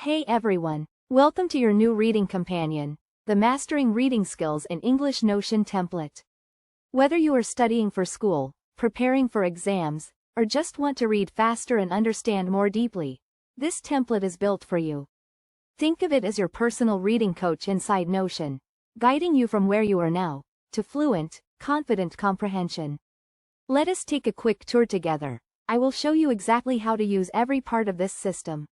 Hey everyone, welcome to your new reading companion, the Mastering Reading Skills in English Notion template. Whether you are studying for school, preparing for exams, or just want to read faster and understand more deeply, this template is built for you. Think of it as your personal reading coach inside Notion, guiding you from where you are now to fluent, confident comprehension. Let us take a quick tour together. I will show you exactly how to use every part of this system.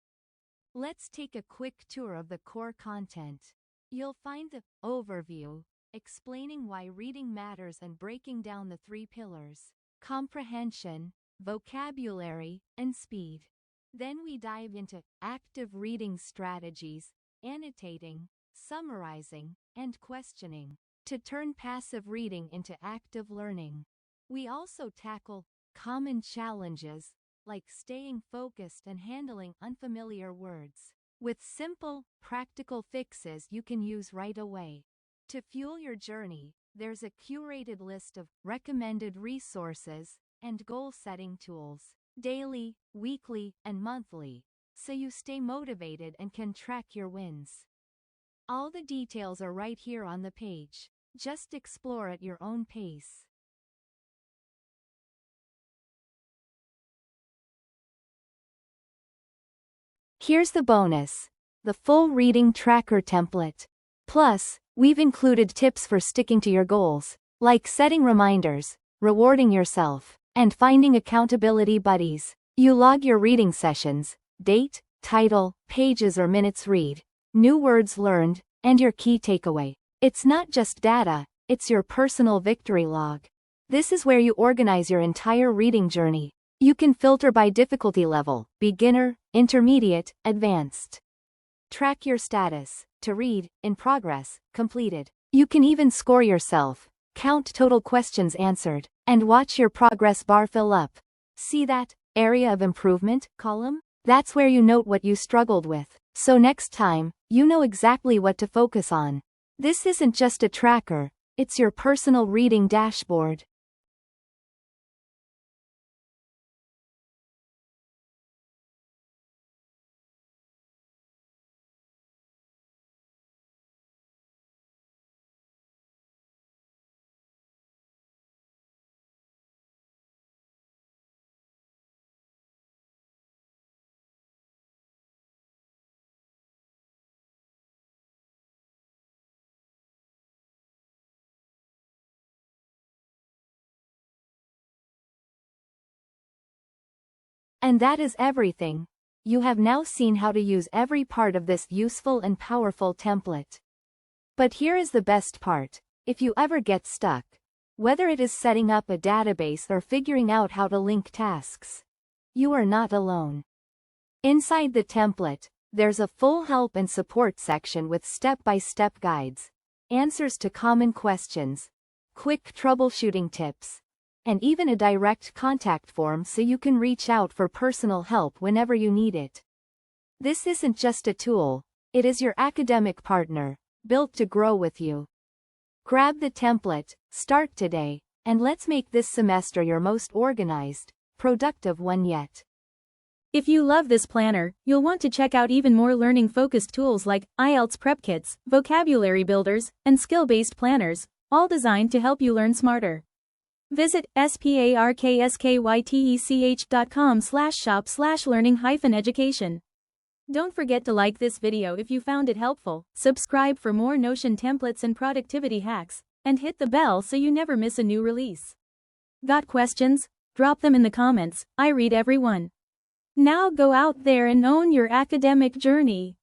Let's take a quick tour of the core content. You'll find the overview, explaining why reading matters and breaking down the 3 pillars: comprehension, vocabulary, and speed. Then we dive into active reading strategies, annotating, summarizing, and questioning, to turn passive reading into active learning. We also tackle common challenges, like staying focused and handling unfamiliar words, with simple, practical fixes you can use right away. To fuel your journey, there's a curated list of recommended resources and goal-setting tools, daily, weekly, and monthly, so you stay motivated and can track your wins. All the details are right here on the page. Just explore at your own pace. Here's the bonus: the full reading tracker template. Plus, we've included tips for sticking to your goals, like setting reminders, rewarding yourself, and finding accountability buddies. You log your reading sessions, date, title, pages or minutes read, new words learned, and your key takeaway. It's not just data, it's your personal victory log. This is where you organize your entire reading journey. You can filter by difficulty level: beginner, intermediate, advanced. Track your status: to read, in progress, completed. You can even score yourself, count total questions answered, and watch your progress bar fill up. See that area of improvement column? That's where you note what you struggled with, so next time, you know exactly what to focus on. This isn't just a tracker, it's your personal reading dashboard. And that is everything. You have now seen how to use every part of this useful and powerful template. But here is the best part: if you ever get stuck, whether it is setting up a database or figuring out how to link tasks, you are not alone. Inside the template, there's a full help and support section with step-by-step guides, answers to common questions, quick troubleshooting tips, and even a direct contact form so you can reach out for personal help whenever you need it. This isn't just a tool, it is your academic partner, built to grow with you. Grab the template, start today, and let's make this semester your most organized, productive one yet. If you love this planner, you'll want to check out even more learning-focused tools like IELTS prep kits, vocabulary builders, and skill-based planners, all designed to help you learn smarter. Visit sparkskytech.com/shop/learning-education. Don't forget to like this video if you found it helpful, subscribe for more Notion templates and productivity hacks, and hit the bell so you never miss a new release. Got questions? Drop them in the comments, I read every one. Now go out there and own your academic journey.